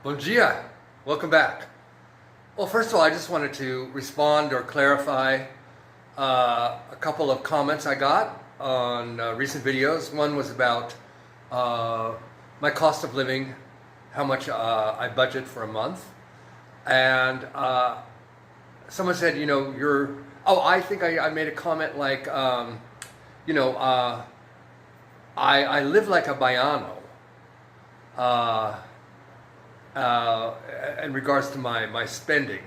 Bom dia. Welcome back. Well, first of all, I just wanted to respond or clarify a couple of comments I got on recent videos. One was about my cost of living, how much I budget for a month. And someone said, I think I made a comment like, I live like a Baiano. In regards to my spending.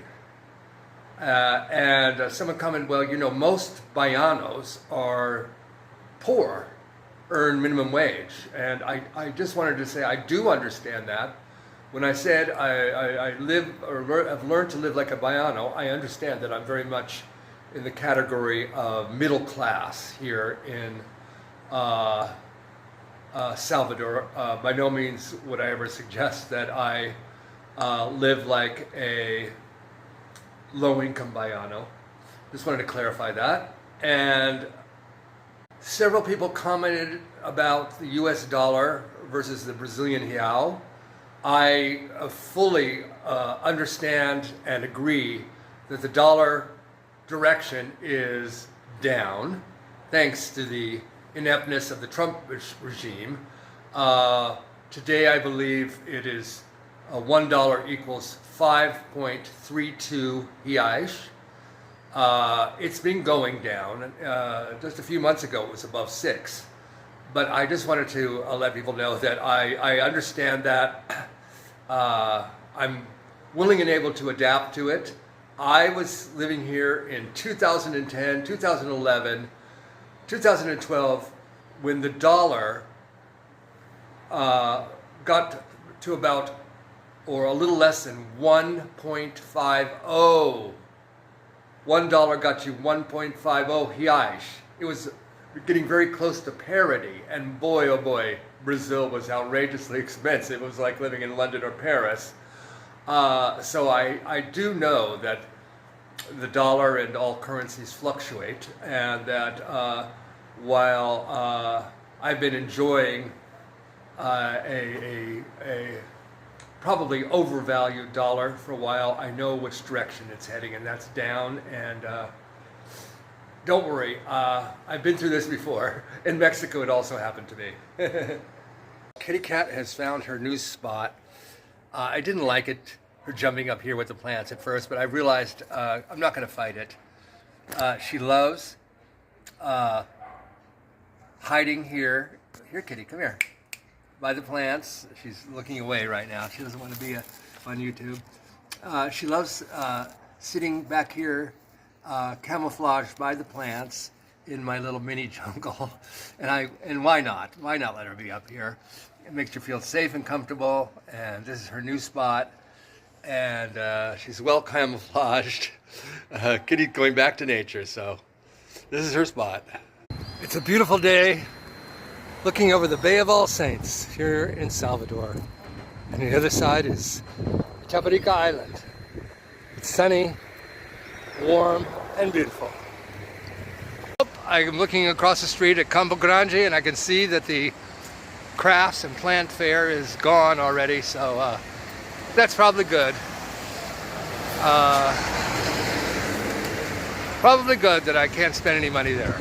And someone commented, well, most Baianos are poor, earn minimum wage. And I just wanted to say I do understand that. When I said I live or have learned to live like a Baiano, I understand that I'm very much in the category of middle class here in Salvador. By no means would I ever suggest that I live like a low-income Baiano. Just wanted to clarify that. And several people commented about the US dollar versus the Brazilian real. I fully understand and agree that the dollar direction is down thanks to the ineptness of the Trump regime. Today, I believe it is $1 equals 5.32 reais. It's been going down. Just a few months ago, it was above 6. But I just wanted to let people know that I understand that. I'm willing and able to adapt to it. I was living here in 2010, 2011, 2012, when the dollar got to about, or a little less than 1.50. $1 got you 1.50 reais. It was getting very close to parity, and boy, oh boy, Brazil was outrageously expensive. It was like living in London or Paris. So I do know that the dollar and all currencies fluctuate, and that while I've been enjoying a probably overvalued dollar for a while, I know which direction it's heading, and that's down. And don't worry, I've been through this before. In Mexico, it also happened to me. Kitty Cat has found her new spot. I didn't like it, her jumping up here with the plants at first, but I realized I'm not going to fight it. She loves hiding here. Here, Kitty, come here. By the plants. She's looking away right now. She doesn't want to be on YouTube. She loves sitting back here, camouflaged by the plants in my little mini jungle. And why not? Why not let her be up here? It makes her feel safe and comfortable. And this is her new spot. And she's well camouflaged. Kitty's going back to nature, so this is her spot. It's a beautiful day, looking over the Bay of All Saints here in Salvador. And the other side is Itaparica Island. It's sunny, warm, and beautiful. I'm looking across the street at Campo Grande, and I can see that the crafts and plant fair is gone already, so that's probably good. Probably good that I can't spend any money there.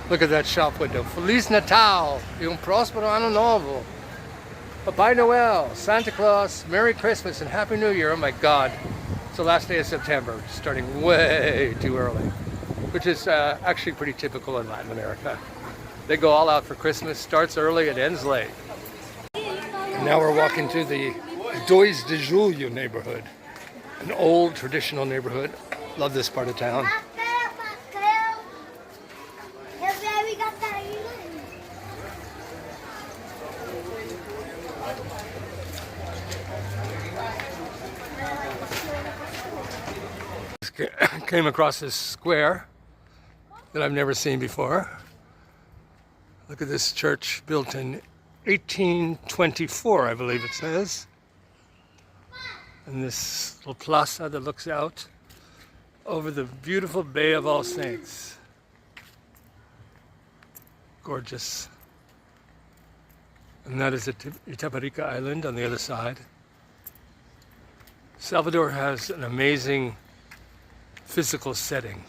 Look at that shop window. Feliz Natal e próspero ano novo. Papai Noel, Santa Claus, Merry Christmas, and Happy New Year. Oh my God. It's the last day of September, starting way too early, which is actually pretty typical in Latin America. They go all out for Christmas, starts early, it ends late. And now we're walking through the 2 de Julho neighborhood, an old traditional neighborhood. Love this part of town. Came across this square that I've never seen before. Look at this church, built in 1824, I believe it says. And this little plaza that looks out over the beautiful Bay of All Saints. Gorgeous. And that is Itaparica Island on the other side. Salvador has an amazing physical setting.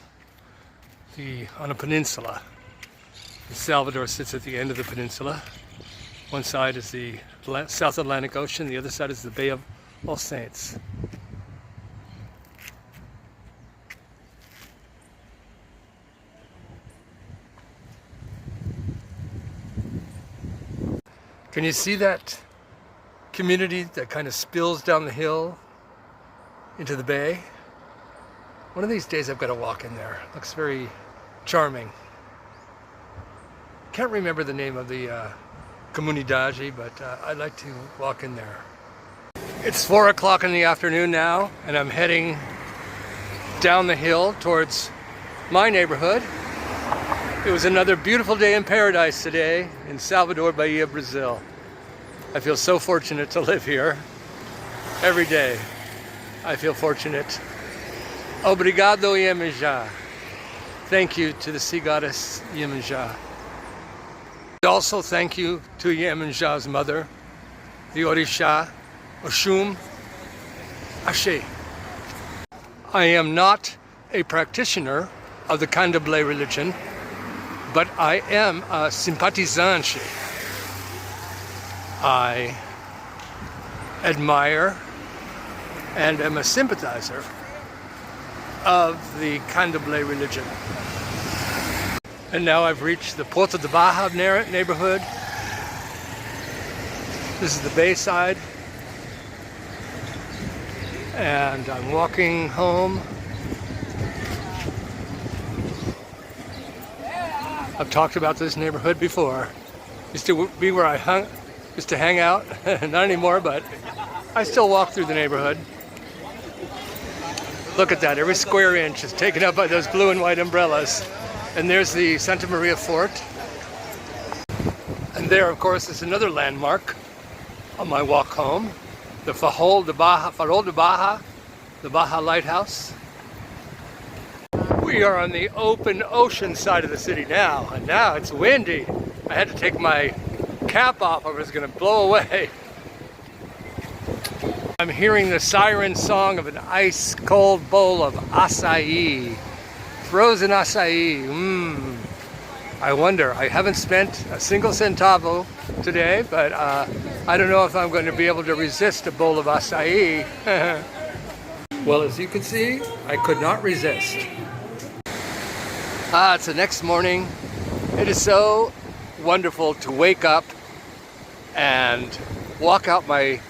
On a peninsula. Salvador sits at the end of the peninsula. One side is the South Atlantic Ocean, the other side is the Bay of All Saints. Can you see that community that kind of spills down the hill into the bay? One of these days I've got to walk in there. It looks very charming. Can't remember the name of the comunidade, but I'd like to walk in there. It's 4 o'clock in the afternoon now, and I'm heading down the hill towards my neighborhood. It was another beautiful day in paradise today in Salvador, Bahia, Brazil. I feel so fortunate to live here every day. I feel fortunate. Obrigado, Iemanjá. Thank you to the sea goddess Iemanjá. Also thank you to Iemanjá's mother, the Orisha, Oshun, Ashe. I am not a practitioner of the Candomblé religion, but I am a simpatizante. I admire and am a sympathizer of the Candomblé religion. And now I've reached the Porto de Bahia neighborhood. This is the Bayside. And I'm walking home. I've talked about this neighborhood before. Used to be where I used to hang out. Not anymore, but I still walk through the neighborhood. Look at that, every square inch is taken up by those blue and white umbrellas. And there's the Santa Maria Fort. And there, of course, is another landmark on my walk home, the Farol de Bahia, the Bahia Lighthouse. We are on the open ocean side of the city now, and now it's windy. I had to take my cap off or it was going to blow away. I'm hearing the siren song of an ice-cold bowl of acai. Frozen acai. I wonder. I haven't spent a single centavo today, but I don't know if I'm going to be able to resist a bowl of acai. Well, as you can see, I could not resist. It's the next morning. It is so wonderful to wake up and walk out my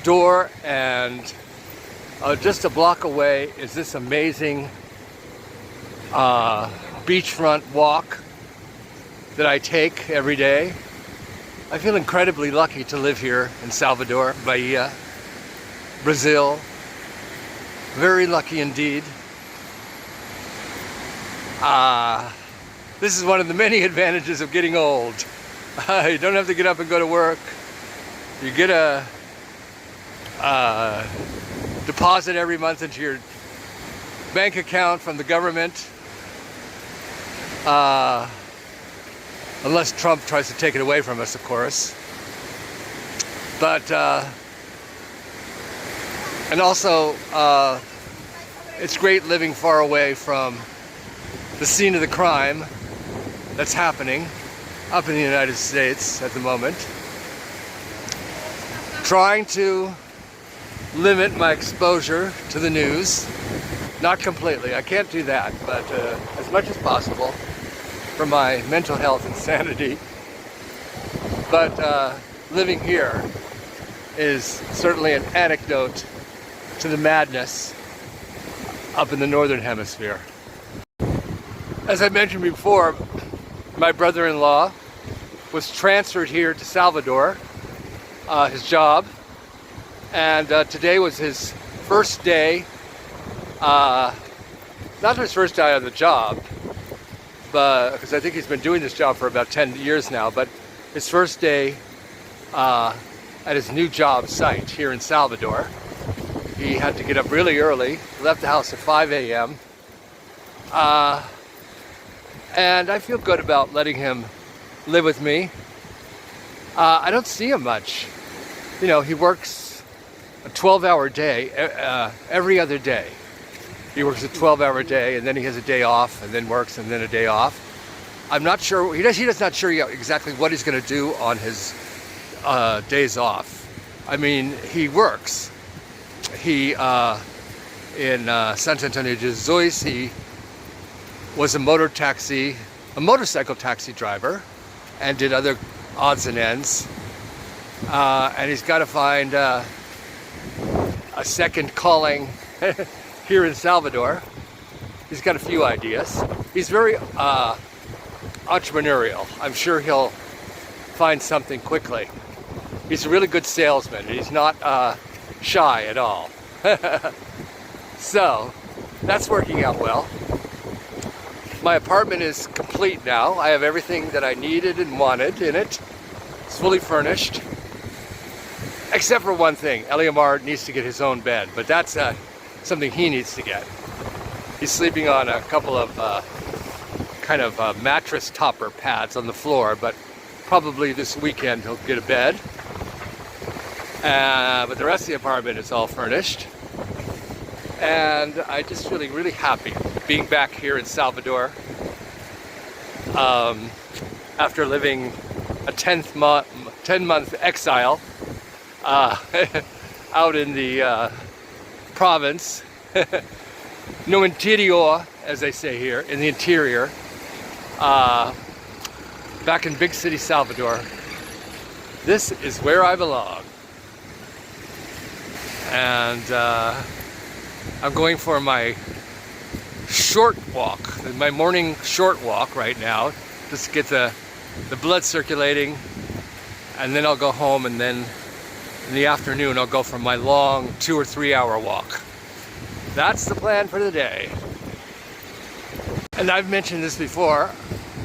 door, and just a block away is this amazing beachfront walk that I take every day. I feel incredibly lucky to live here in Salvador, Bahia, Brazil. Very lucky indeed. This is one of the many advantages of getting old. You don't have to get up and go to work. You get a deposit every month into your bank account from the government. Unless Trump tries to take it away from us, of course. But, and also, it's great living far away from the scene of the crime that's happening up in the United States at the moment. Trying to limit my exposure to the news. Not completely, I can't do that, but as much as possible for my mental health and sanity. But living here is certainly an anecdote to the madness up in the Northern Hemisphere. As I mentioned before, my brother-in-law was transferred here to Salvador, his job, and today was his first day, not his first day on the job, but because I think he's been doing this job for about 10 years now, but his first day at his new job site here in Salvador. He had to get up really early, left the house at 5 a.m. And I feel good about letting him live with me. I don't see him much. You know, he works a 12-hour day every other day. He works a 12-hour day, and then he has a day off, and then works, and then a day off. I'm not sure, he does not sure yet exactly what he's going to do on his days off. I mean, he works. He, in Santo Antonio de Jesus, he was a motorcycle taxi driver, and did other odds and ends. And he's got to find a second calling here in Salvador. He's got a few ideas. He's very entrepreneurial. I'm sure he'll find something quickly. He's a really good salesman. He's not shy at all. So that's working out well. My apartment is complete now. I have everything that I needed and wanted in it. It's fully furnished. Except for one thing. Eliamar needs to get his own bed, but that's something he needs to get. He's sleeping on a couple of kind of mattress topper pads on the floor, but probably this weekend he'll get a bed. But the rest of the apartment is all furnished. And I'm just feeling really happy being back here in Salvador after living a 10-month exile out in the province, no interior, as they say here, in the interior, back in big city Salvador. This is where I belong. And I'm going for my short walk, my morning short walk right now, just to get the blood circulating, and then I'll go home, and then in the afternoon I'll go for my long 2 or 3 hour walk. That's the plan for the day. And I've mentioned this before,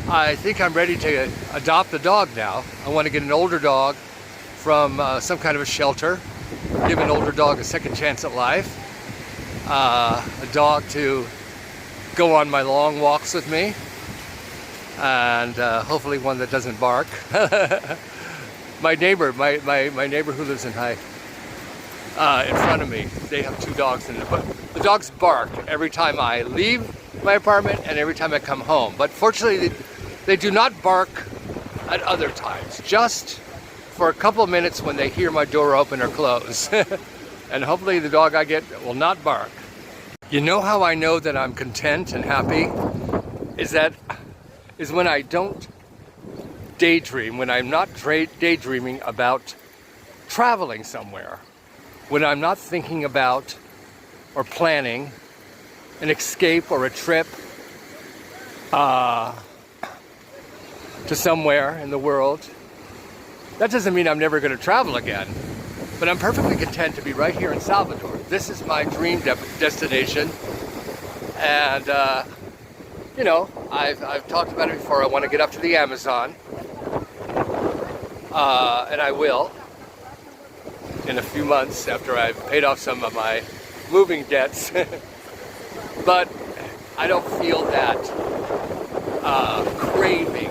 I think I'm ready to adopt a dog now. I want to get an older dog from some kind of a shelter, give an older dog a second chance at life. A dog to go on my long walks with me, and hopefully one that doesn't bark. My neighbor who lives in front of me, they have 2 dogs in it, but the dogs bark every time I leave my apartment and every time I come home. But fortunately, they do not bark at other times, just for a couple of minutes when they hear my door open or close. And hopefully the dog I get will not bark. You know how I know that I'm content and happy? Is when I don't daydream, when I'm not daydreaming about traveling somewhere, when I'm not thinking about or planning an escape or a trip to somewhere in the world. That doesn't mean I'm never going to travel again. But I'm perfectly content to be right here in Salvador. This is my dream destination. And, you know, I've talked about it before. I want to get up to the Amazon. And I will in a few months after I've paid off some of my moving debts. But I don't feel that craving,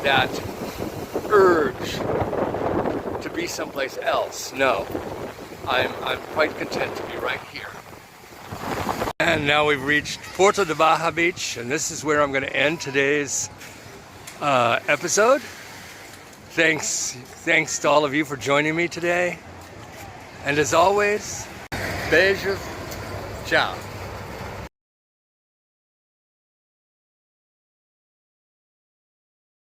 that urge to be someplace else. No, I'm quite content to be right here. And now we've reached Puerto de Baja Beach, and this is where I'm going to end today's episode. Thanks to all of you for joining me today. And as always, beijos, ciao.